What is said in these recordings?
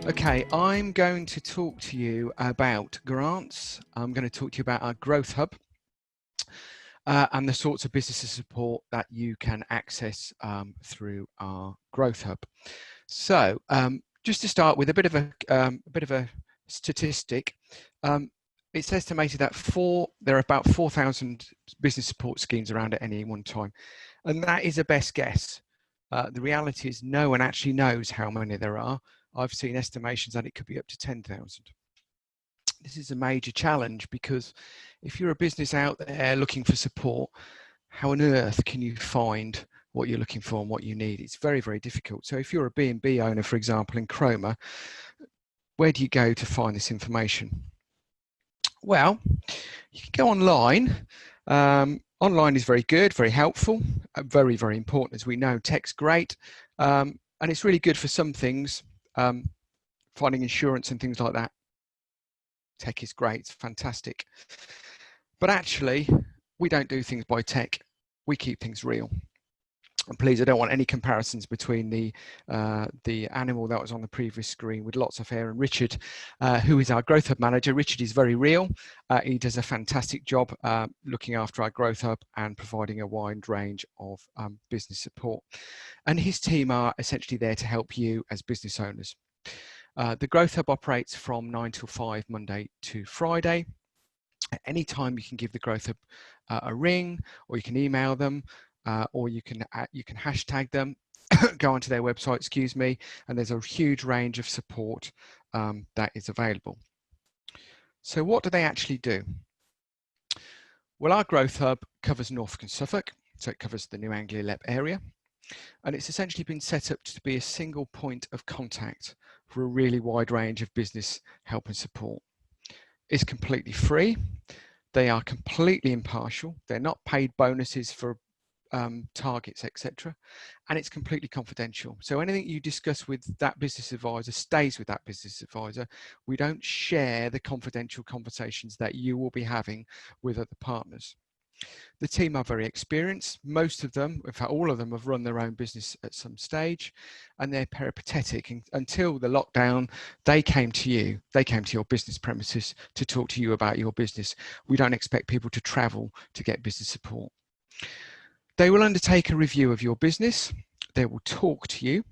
Okay, I'm going to talk to you about grants. I'm going to talk to you about our Growth Hub and the sorts of business support that you can access through our Growth Hub. So, just to start with a bit of a statistic, it's estimated that there are about 4,000 business support schemes around at any one time, and that is a best guess. The reality is no one actually knows how many there are. I've seen estimations that it could be up to 10,000. This is a major challenge because if you're a business out there looking for support, how on earth can you find what you're looking for and what you need? It's very, very difficult. So if you're a B&B owner, for example, in Cromer, where do you go to find this information? Well, you can go online. Online is very good, very helpful, very, very important. As we know, tech's great, and it's really good for some things, finding insurance and things like that. Tech is great, it's fantastic. But actually, we don't do things by tech. We keep things real. And please, I don't want any comparisons between the animal that was on the previous screen with lots of hair and Richard, who is our Growth Hub manager. Richard is very real. He does a fantastic job looking after our Growth Hub and providing a wide range of business support. And his team are essentially there to help you as business owners. The Growth Hub operates from 9 till 5, Monday to Friday. At any time you can give the Growth Hub a ring, or you can email them, or you can hashtag them, go onto their website, excuse me, and there's a huge range of support that is available. So what do they actually do? Well, our Growth Hub covers Norfolk and Suffolk, so it covers the New Anglia LEP area, and it's essentially been set up to be a single point of contact for a really wide range of business help and support. It's completely free. They are completely impartial. They're not paid bonuses for targets, etc. And it's completely confidential. So anything you discuss with that business advisor stays with that business advisor. We don't share the confidential conversations that you will be having with other partners. The team are very experienced. Most of them, in fact, all of them have run their own business at some stage, and they're peripatetic. And until the lockdown, they came to you. They came to your business premises to talk to you about your business. We don't expect people to travel to get business support. They will undertake a review of your business. They will talk to you.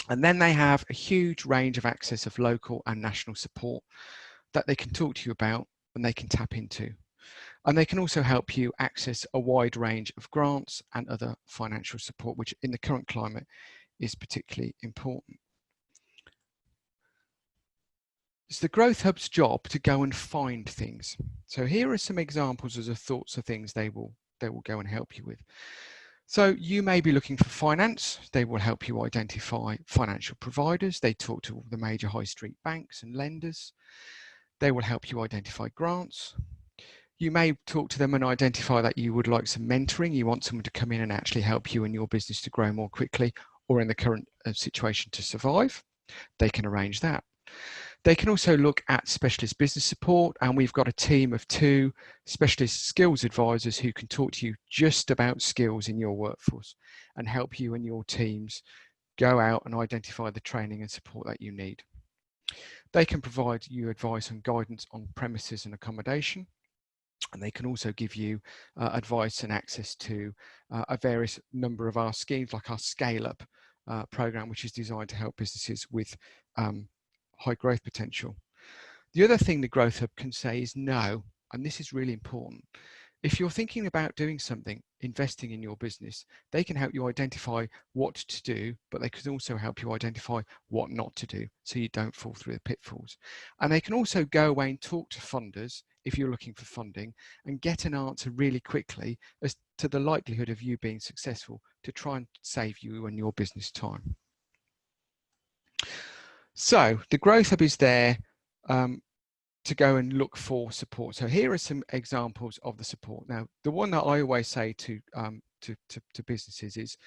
And then they have a huge range of access of local and national support that they can talk to you about and they can tap into. And they can also help you access a wide range of grants and other financial support, which in the current climate is particularly important. It's the Growth Hub's job to go and find things. So here are some examples of the sorts of things they will go and help you with. So you may be looking for finance. They will help you identify financial providers. They talk to all the major high street banks and lenders. They will help you identify grants. You may talk to them and identify that you would like some mentoring. You want someone to come in and actually help you in your business to grow more quickly, or in the current situation to survive. They can arrange that. They can also look at specialist business support, and we've got a team of 2 specialist skills advisors who can talk to you just about skills in your workforce and help you and your teams go out and identify the training and support that you need. They can provide you advice and guidance on premises and accommodation. And they can also give you advice and access to a various number of our schemes, like our Scale Up program, which is designed to help businesses with high growth potential. The other thing the Growth Hub can say is no, and this is really important. If you're thinking about doing something, investing in your business, they can help you identify what to do, but they can also help you identify what not to do so you don't fall through the pitfalls. And they can also go away and talk to funders if you're looking for funding and get an answer really quickly as to the likelihood of you being successful to try and save you and your business time. So the Growth Hub is there to go and look for support. So here are some examples of the support. Now, the one that I always say to businesses is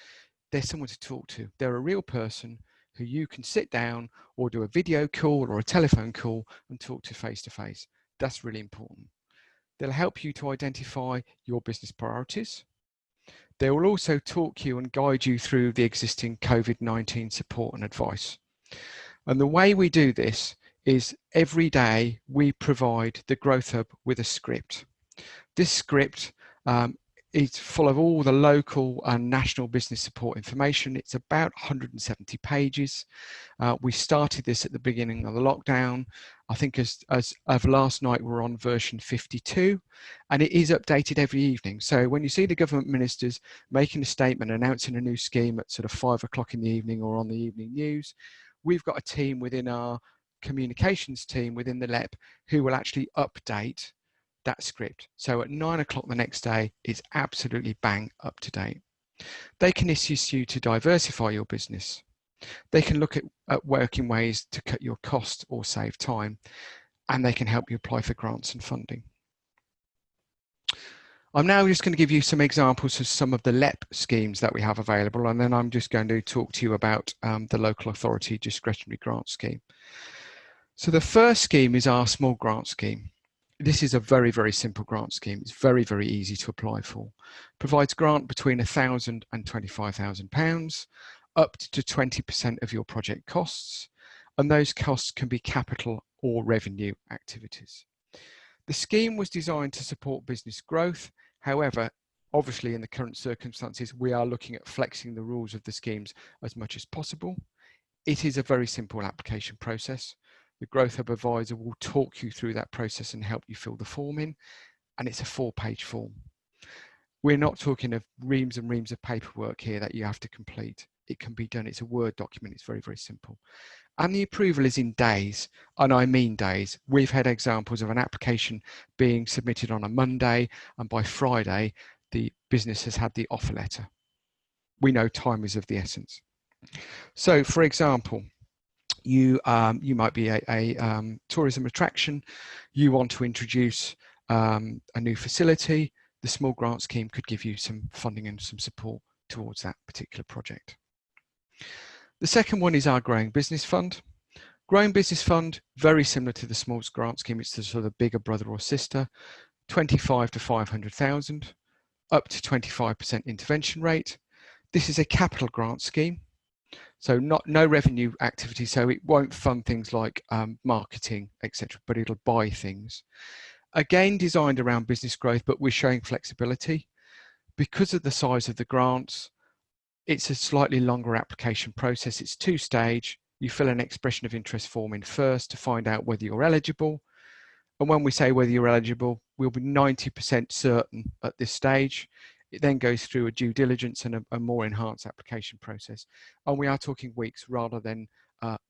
there's someone to talk to. They're a real person who you can sit down or do a video call or a telephone call and talk to face to face. That's really important. They'll help you to identify your business priorities. They will also talk you and guide you through the existing COVID-19 support and advice. And the way we do this is every day we provide the Growth Hub with a script. This script is full of all the local and national business support information. It's about 170 pages. We started this at the beginning of the lockdown. I think as of last night, we're on version 52, and it is updated every evening. So when you see the government ministers making a statement, announcing a new scheme at sort of 5 o'clock in the evening or on the evening news, we've got a team within our communications team within the LEP who will actually update that script. So at 9 o'clock the next day, it's absolutely bang up to date. They can assist you to diversify your business. They can look at working ways to cut your costs or save time, and they can help you apply for grants and funding. I'm now just going to give you some examples of some of the LEP schemes that we have available, and then I'm just going to talk to you about the local authority discretionary grant scheme. So the first scheme is our small grant scheme. This is a very, very simple grant scheme. It's very, very easy to apply for. Provides grant between £1,000 and £25,000, up to 20% of your project costs, and those costs can be capital or revenue activities. The scheme was designed to support business growth. However, obviously in the current circumstances, we are looking at flexing the rules of the schemes as much as possible. It is a very simple application process. The Growth Hub advisor will talk you through that process and help you fill the form in, and it's a 4-page form. We're not talking of reams and reams of paperwork here that you have to complete. It can be done. It's a Word document. It's very, very simple. And the approval is in days, and I mean days. We've had examples of an application being submitted on a Monday, and by Friday, the business has had the offer letter. We know time is of the essence. So, for example, you might be a tourism attraction. You want to introduce a new facility. The small grant scheme could give you some funding and some support towards that particular project. The second one is our Growing Business Fund. Growing Business Fund, very similar to the small grant scheme. It's the sort of bigger brother or sister, 25 to 500,000, up to 25% intervention rate. This is a capital grant scheme. So no revenue activity, so it won't fund things like marketing, etc., but it'll buy things. Again, designed around business growth, but we're showing flexibility. Because of the size of the grants, it's a slightly longer application process. It's 2-stage. You fill an expression of interest form in first to find out whether you're eligible. And when we say whether you're eligible, we'll be 90% certain at this stage. It then goes through a due diligence and a more enhanced application process. And we are talking weeks rather than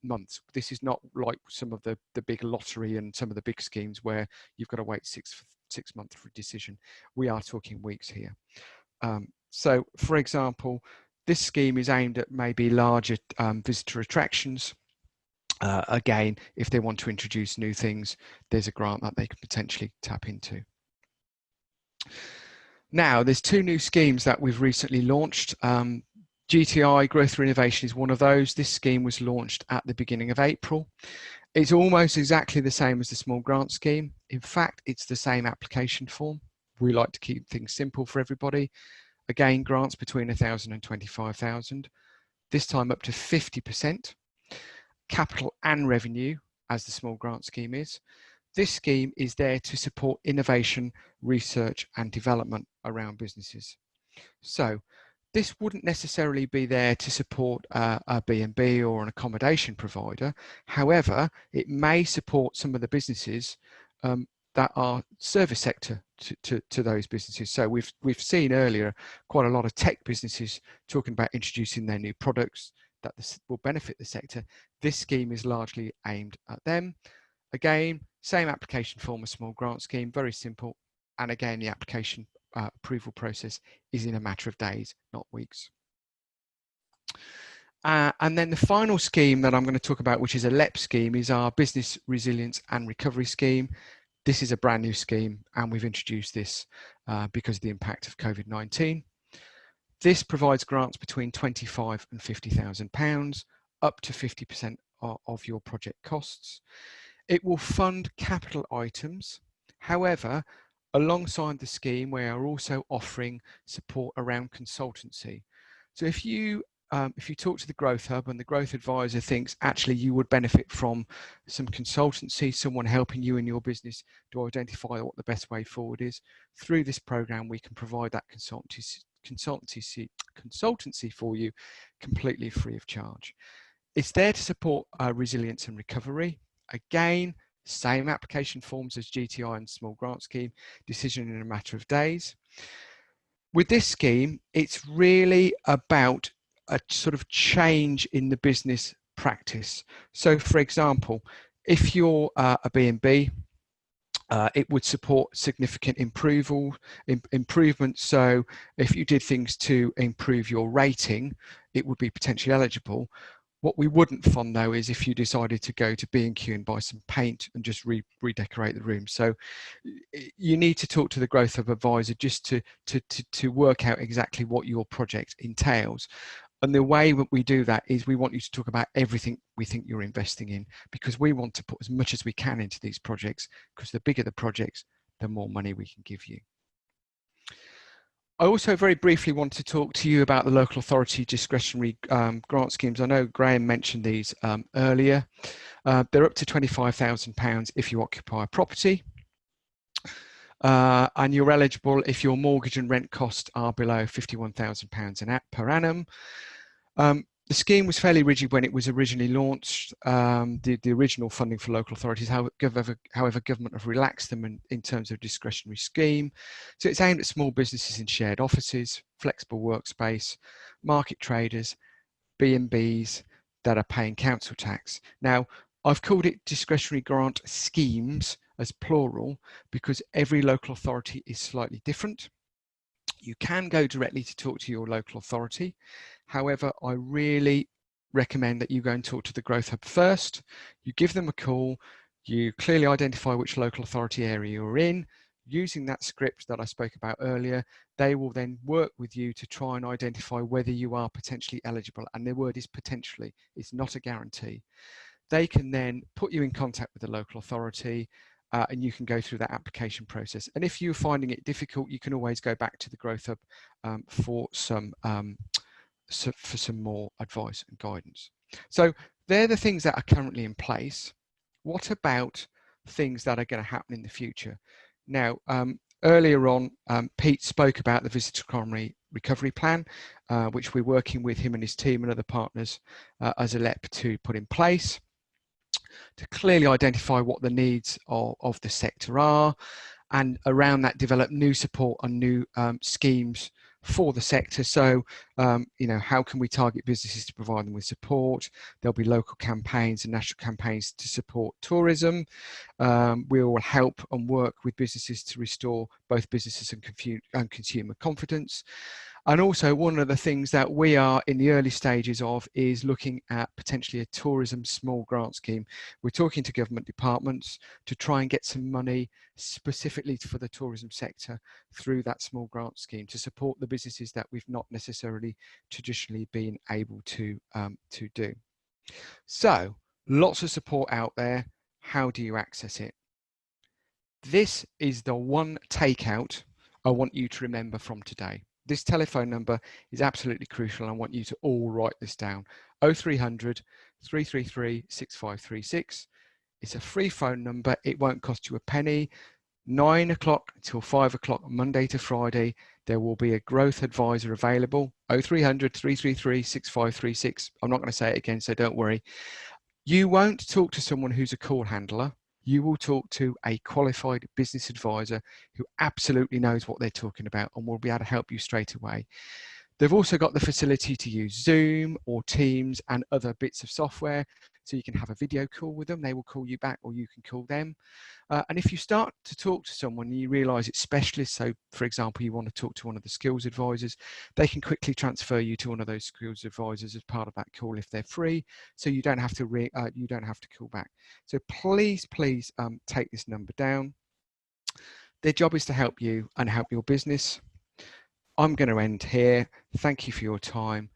months. This is not like some of the big lottery and some of the big schemes where you've got to wait six months for a decision. We are talking weeks here. So, for example, this scheme is aimed at maybe larger visitor attractions. Again, if they want to introduce new things, there's a grant that they can potentially tap into. Now, there's 2 new schemes that we've recently launched. GTI, Growth Through Innovation, is one of those. This scheme was launched at the beginning of April. It's almost exactly the same as the small grant scheme. In fact, it's the same application form. We like to keep things simple for everybody. Again, grants between 1,000 and 25,000, this time up to 50%, capital and revenue, as the small grant scheme is. This scheme is there to support innovation, research and development around businesses. So this wouldn't necessarily be there to support a B&B or an accommodation provider. However, it may support some of the businesses that are service sector to those businesses. So we've seen earlier quite a lot of tech businesses talking about introducing their new products that will benefit the sector. This scheme is largely aimed at them. Again, same application form as small grant scheme, very simple. And again, the application approval process is in a matter of days, not weeks. And then the final scheme that I'm going to talk about, which is a LEP scheme, is our Business Resilience and Recovery Scheme. This is a brand new scheme, and we've introduced this because of the impact of COVID-19. This provides grants between £25,000 and £50,000, up to 50% of your project costs. It will fund capital items. However, alongside the scheme, we are also offering support around consultancy. So if you if you talk to the Growth Hub and the Growth Advisor thinks actually you would benefit from some consultancy, someone helping you in your business to identify what the best way forward is, through this program we can provide that consultancy for you completely free of charge. It's there to support resilience and recovery. Again, same application forms as GTI and Small Grant Scheme, decision in a matter of days. With this scheme, it's really about a sort of change in the business practice. So for example, if you're a B&B, it would support significant improvements. So if you did things to improve your rating, it would be potentially eligible. What we wouldn't fund though is if you decided to go to B&Q and buy some paint and just redecorate the room. So you need to talk to the Growth Hub advisor just to work out exactly what your project entails. And the way that we do that is we want you to talk about everything we think you're investing in, because we want to put as much as we can into these projects, because the bigger the projects, the more money we can give you. I also very briefly want to talk to you about the local authority discretionary grant schemes. I know Graham mentioned these earlier. They're up to £25,000 if you occupy a property. And you're eligible if your mortgage and rent costs are below £51,000 per annum. The scheme was fairly rigid when it was originally launched. The original funding for local authorities, however, government have relaxed them in terms of discretionary scheme. So it's aimed at small businesses in shared offices, flexible workspace, market traders, B&Bs that are paying council tax. Now, I've called it discretionary grant schemes as plural because every local authority is slightly different. You can go directly to talk to your local authority. However, I really recommend that you go and talk to the Growth Hub first. You give them a call, you clearly identify which local authority area you're in. Using that script that I spoke about earlier, they will then work with you to try and identify whether you are potentially eligible. And the word is potentially, it's not a guarantee. They can then put you in contact with the local authority and you can go through that application process. And if you're finding it difficult, you can always go back to the Growth Hub for some more advice and guidance. So they're the things that are currently in place. What about things that are going to happen in the future? Now, earlier on, Pete spoke about the Visitor Economy Recovery Plan, which we're working with him and his team and other partners as a LEP to put in place, to clearly identify what the needs of the sector are, and around that develop new support and new schemes for the sector. So, how can we target businesses to provide them with support? There'll be local campaigns and national campaigns to support tourism. We will help and work with businesses to restore both businesses and consumer confidence. And also, one of the things that we are in the early stages of is looking at potentially a tourism small grant scheme. We're talking to government departments to try and get some money specifically for the tourism sector through that small grant scheme to support the businesses that we've not necessarily traditionally been able to do. So, lots of support out there. How do you access it? This is the one takeout I want you to remember from today. This telephone number is absolutely crucial. I want you to all write this down. 0300 333 6536. It's a free phone number. It won't cost you a penny. 9 o'clock till 5 o'clock, Monday to Friday, there will be a growth advisor available. 0300 333 6536. I'm not going to say it again, so don't worry. You won't talk to someone who's a call handler. You will talk to a qualified business advisor who absolutely knows what they're talking about and will be able to help you straight away. They've also got the facility to use Zoom or Teams and other bits of software, so you can have a video call with them. They will call you back or you can call them. And if you start to talk to someone and you realise it's specialist, so for example, you want to talk to one of the skills advisors, they can quickly transfer you to one of those skills advisors as part of that call if they're free, so you don't have to call back. So please take this number down. Their job is to help you and help your business. I'm going to end here. Thank you for your time.